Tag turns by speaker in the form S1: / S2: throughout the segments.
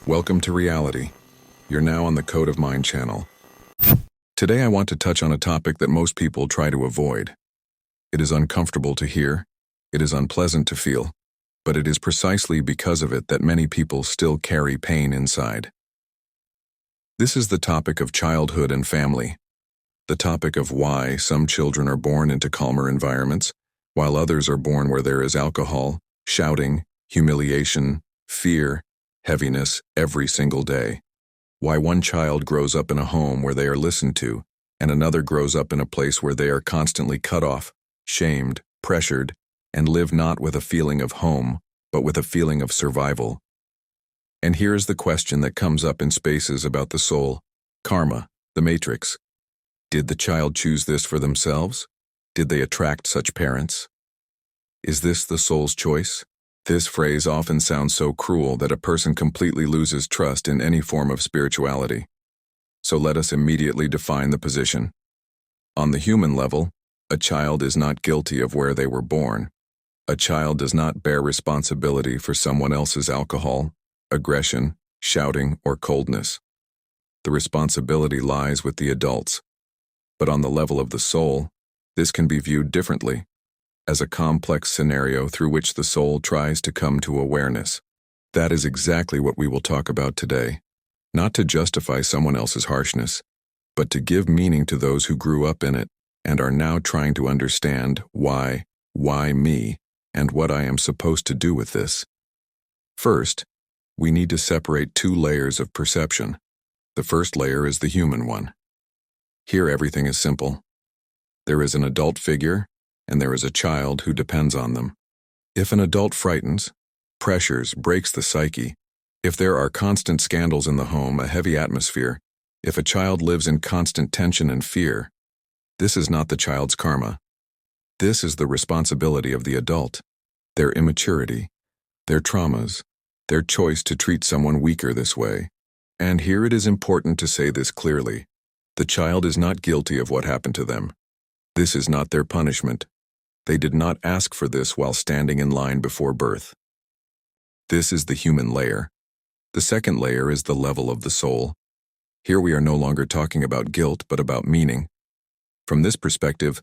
S1: Welcome to reality. You're now on the Code of Mind channel. Today I want to touch on a topic that most people try to avoid. It is uncomfortable to hear, it is unpleasant to feel, but it is precisely because of it that many people still carry pain inside. This is the topic of childhood and family. The topic of why some children are born into calmer environments, while others are born where there is alcohol, shouting, humiliation, fear, heaviness every single day. Why one child grows up in a home where they are listened to, and another grows up in a place where they are constantly cut off, shamed, pressured, and live not with a feeling of home, but with a feeling of survival. And here is the question that comes up in spaces about the soul, karma, the matrix. Did the child choose this for themselves? Did they attract such parents? Is this the soul's choice? This phrase often sounds so cruel that a person completely loses trust in any form of spirituality. So let us immediately define the position. On the human level, a child is not guilty of where they were born. A child does not bear responsibility for someone else's alcohol, aggression, shouting, or coldness. The responsibility lies with the adults. But on the level of the soul, this can be viewed differently, as a complex scenario through which the soul tries to come to awareness. That is exactly what we will talk about today. Not to justify someone else's harshness, but to give meaning to those who grew up in it and are now trying to understand why me, and what I am supposed to do with this. First, we need to separate two layers of perception. The first layer is the human one. Here everything is simple. There is an adult figure, and there is a child who depends on them. If an adult frightens, pressures, breaks the psyche, if there are constant scandals in the home, a heavy atmosphere, if a child lives in constant tension and fear, this is not the child's karma. This is the responsibility of the adult, their immaturity, their traumas, their choice to treat someone weaker this way. And here it is important to say this clearly. The child is not guilty of what happened to them. This is not their punishment. They did not ask for this while standing in line before birth. This is the human layer. The second layer is the level of the soul. Here we are no longer talking about guilt, but about meaning. From this perspective,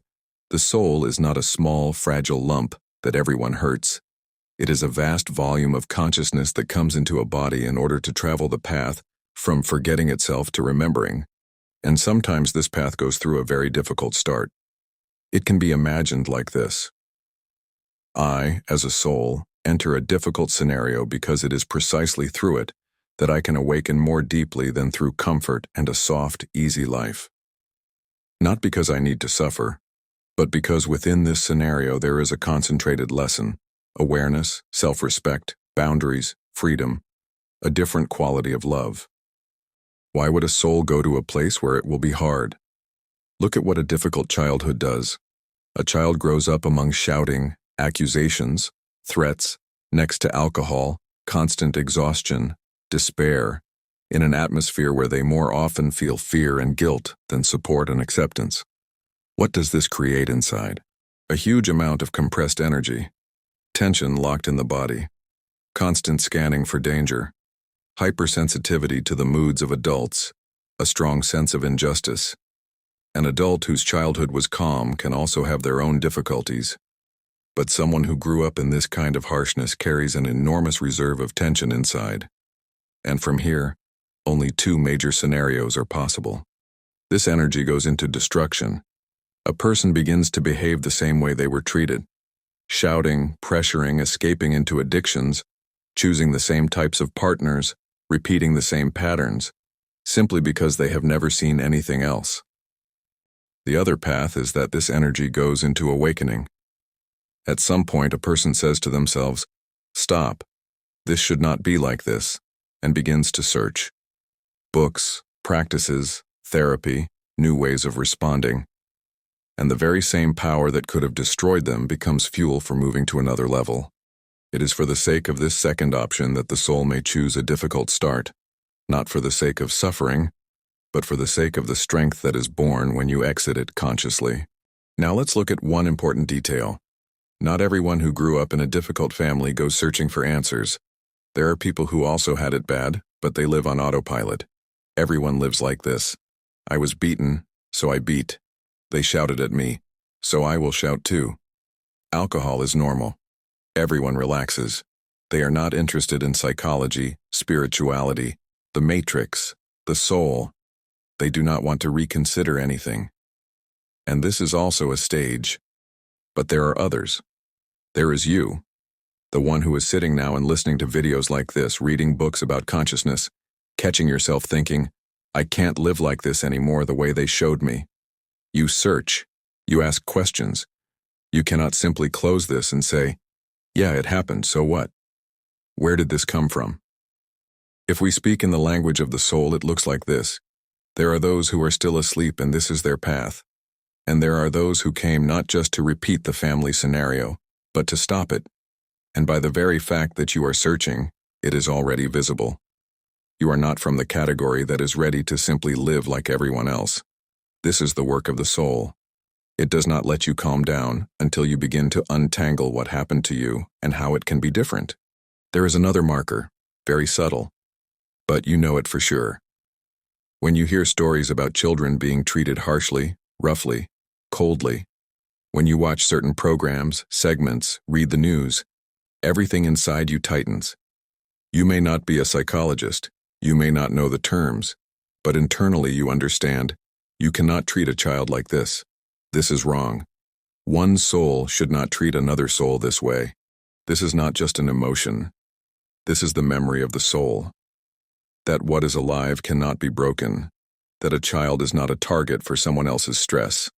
S1: the soul is not a small, fragile lump that everyone hurts. It is a vast volume of consciousness that comes into a body in order to travel the path from forgetting itself to remembering. And sometimes this path goes through a very difficult start. It can be imagined like this. I, as a soul, enter a difficult scenario because it is precisely through it that I can awaken more deeply than through comfort and a soft, easy life. Not because I need to suffer, but because within this scenario there is a concentrated lesson, awareness, self-respect, boundaries, freedom, a different quality of love. Why would a soul go to a place where it will be hard? Look at what a difficult childhood does. A child grows up among shouting, accusations, threats, next to alcohol, constant exhaustion, despair, in an atmosphere where they more often feel fear and guilt than support and acceptance. What does this create inside? A huge amount of compressed energy, tension locked in the body, constant scanning for danger, hypersensitivity to the moods of adults, a strong sense of injustice. An adult whose childhood was calm can also have their own difficulties, but someone who grew up in this kind of harshness carries an enormous reserve of tension inside. And from here, only two major scenarios are possible. This energy goes into destruction. A person begins to behave the same way they were treated, shouting, pressuring, escaping into addictions, choosing the same types of partners, repeating the same patterns, simply because they have never seen anything else. The other path is that this energy goes into awakening. At some point, a person says to themselves, "Stop, this should not be like this," and begins to search. Books, practices, therapy, new ways of responding. And the very same power that could have destroyed them becomes fuel for moving to another level. It is for the sake of this second option that the soul may choose a difficult start, not for the sake of suffering, but for the sake of the strength that is born when you exit it consciously. Now let's look at one important detail. Not everyone who grew up in a difficult family goes searching for answers. There are people who also had it bad, but they live on autopilot. Everyone lives like this. I was beaten, so I beat. They shouted at me, so I will shout too. Alcohol is normal. Everyone relaxes. They are not interested in psychology, spirituality, the matrix, the soul. They do not want to reconsider anything. And this is also a stage. But there are others. There is you, the one who is sitting now and listening to videos like this, reading books about consciousness, catching yourself thinking, I can't live like this anymore the way they showed me. You search. You ask questions. You cannot simply close this and say, yeah, it happened, so what? Where did this come from? If we speak in the language of the soul, it looks like this. There are those who are still asleep and this is their path. And there are those who came not just to repeat the family scenario, but to stop it. And by the very fact that you are searching, it is already visible. You are not from the category that is ready to simply live like everyone else. This is the work of the soul. It does not let you calm down until you begin to untangle what happened to you and how it can be different. There is another marker, very subtle, but you know it for sure. When you hear stories about children being treated harshly, roughly, coldly, when you watch certain programs, segments, read the news, everything inside you tightens. You may not be a psychologist, you may not know the terms, but internally you understand, you cannot treat a child like this. This is wrong. One soul should not treat another soul this way. This is not just an emotion. This is the memory of the soul. That what is alive cannot be broken. That a child is not a target for someone else's stress.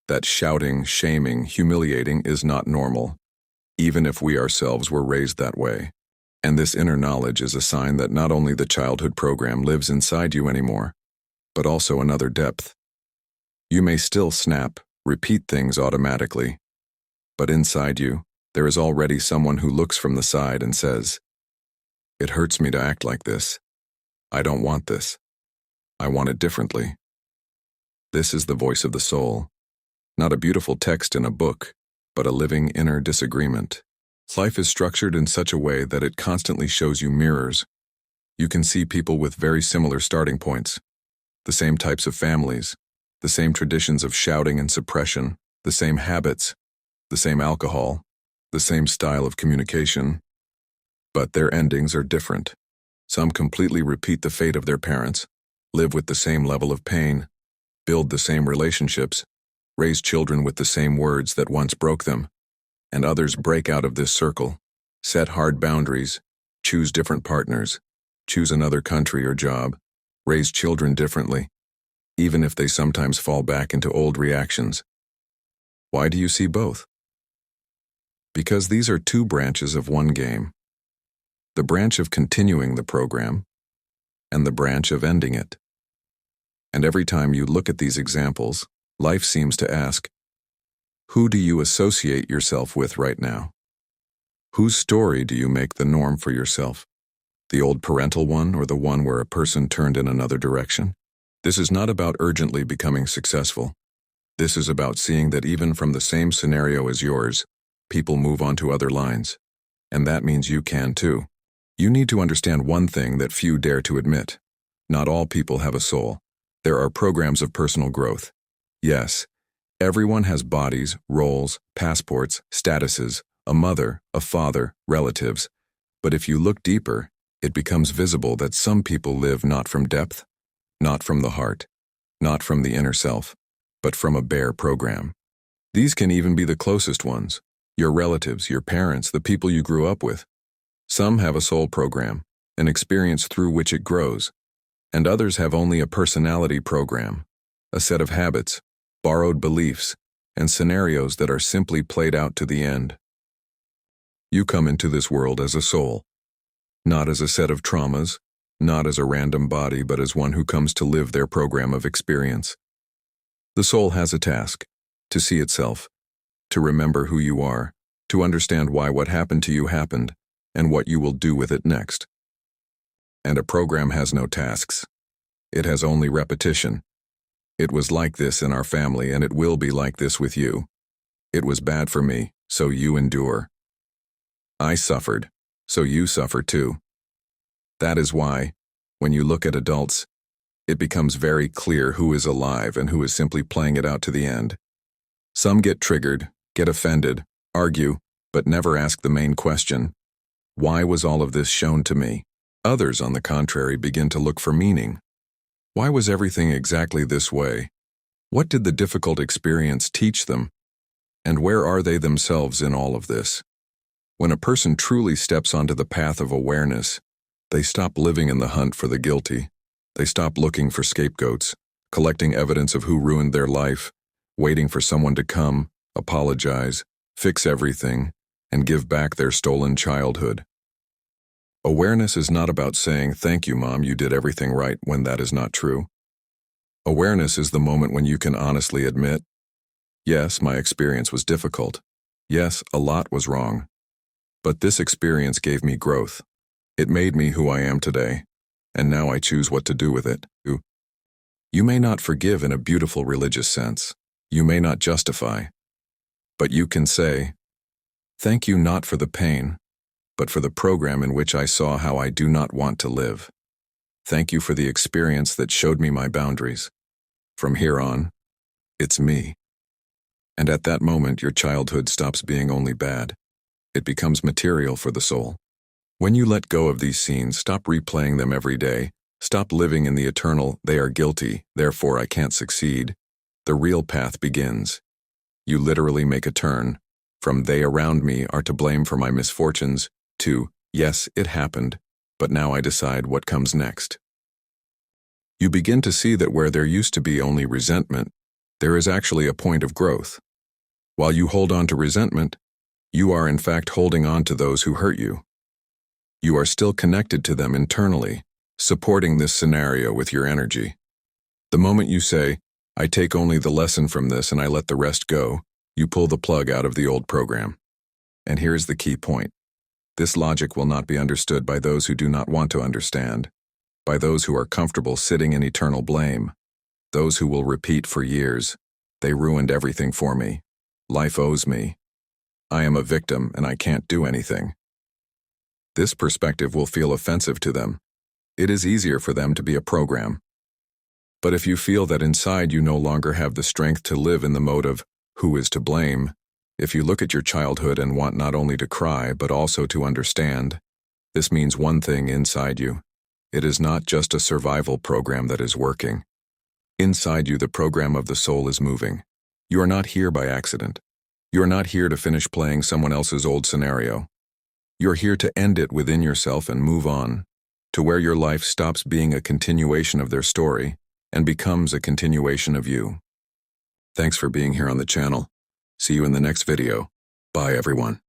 S1: That shouting, shaming, humiliating is not normal, even if we ourselves were raised that way. And this inner knowledge is a sign that not only the childhood program lives inside you anymore, but also another depth. You may still snap, repeat things automatically, but inside you, there is already someone who looks from the side and says, it hurts me to act like this. I don't want this. I want it differently. This is the voice of the soul. Not a beautiful text in a book, but a living inner disagreement. Life is structured in such a way that it constantly shows you mirrors. You can see people with very similar starting points, the same types of families, the same traditions of shouting and suppression, the same habits, the same alcohol, the same style of communication. But their endings are different. Some completely repeat the fate of their parents, live with the same level of pain, build the same relationships, raise children with the same words that once broke them, and others break out of this circle, set hard boundaries, choose different partners, choose another country or job, raise children differently, even if they sometimes fall back into old reactions. Why do you see both? Because these are two branches of one game. The branch of continuing the program, and the branch of ending it. And every time you look at these examples, life seems to ask, who do you associate yourself with right now? Whose story do you make the norm for yourself? The old parental one or the one where a person turned in another direction? This is not about urgently becoming successful. This is about seeing that even from the same scenario as yours, people move on to other lines. And that means you can too. You need to understand one thing that few dare to admit. Not all people have a soul. There are programs of personal growth. Yes, everyone has bodies, roles, passports, statuses, a mother, a father, relatives. But if you look deeper, it becomes visible that some people live not from depth, not from the heart, not from the inner self, but from a bare program. These can even be the closest ones, your relatives, your parents, the people you grew up with. Some have a soul program, an experience through which it grows, and others have only a personality program, a set of habits, borrowed beliefs, and scenarios that are simply played out to the end. You come into this world as a soul, not as a set of traumas, not as a random body, but as one who comes to live their program of experience. The soul has a task, to see itself, to remember who you are, to understand why what happened to you happened, and what you will do with it next. And a program has no tasks. It has only repetition. It was like this in our family, and it will be like this with you. It was bad for me, so you endure. I suffered, so you suffer too. That is why, When you look at adults, it becomes very clear who is alive and who is simply playing it out to the end. Some get triggered, get offended, argue, but never ask the main question: why was all of this shown to me? Others, on the contrary, begin to look for meaning. Why was everything exactly this way? What did the difficult experience teach them? And where are they themselves in all of this? When a person truly steps onto the path of awareness, they stop living in the hunt for the guilty. They stop looking for scapegoats, collecting evidence of who ruined their life, waiting for someone to come, apologize, fix everything, and give back their stolen childhood. Awareness is not about saying, "Thank you, Mom, you did everything right," when that is not true. Awareness is the moment when you can honestly admit, yes, my experience was difficult. Yes, a lot was wrong. But this experience gave me growth. It made me who I am today, and now I choose what to do with it. You may not forgive in a beautiful religious sense. You may not justify. But you can say, "Thank you not for the pain, but for the program in which I saw how I do not want to live. Thank you for the experience that showed me my boundaries. From here on, it's me." And at that moment, your childhood stops being only bad. It becomes material for the soul. When you let go of these scenes, stop replaying them every day, stop living in the eternal, "They are guilty, therefore I can't succeed," the real path begins. You literally make a turn from "they around me are to blame for my misfortunes" to "yes, it happened, but now I decide what comes next." You begin to see that where there used to be only resentment, there is actually a point of growth. While you hold on to resentment, you are in fact holding on to those who hurt you. You are still connected to them internally, supporting this scenario with your energy. The moment you say, "I take only the lesson from this and I let the rest go," you pull the plug out of the old program. And here's the key point. This logic will not be understood by those who do not want to understand, by those who are comfortable sitting in eternal blame, those who will repeat for years, "They ruined everything for me. Life owes me. I am a victim and I can't do anything." This perspective will feel offensive to them. It is easier for them to be a program. But if you feel that inside you no longer have the strength to live in the mode of "who is to blame," if you look at your childhood and want not only to cry but also to understand, this means one thing inside you. It is not just a survival program that is working. Inside you, the program of the soul is moving. You are not here by accident. You are not here to finish playing someone else's old scenario. You are here to end it within yourself and move on, to where your life stops being a continuation of their story and becomes a continuation of you. Thanks for being here on the channel. See you in the next video. Bye, everyone.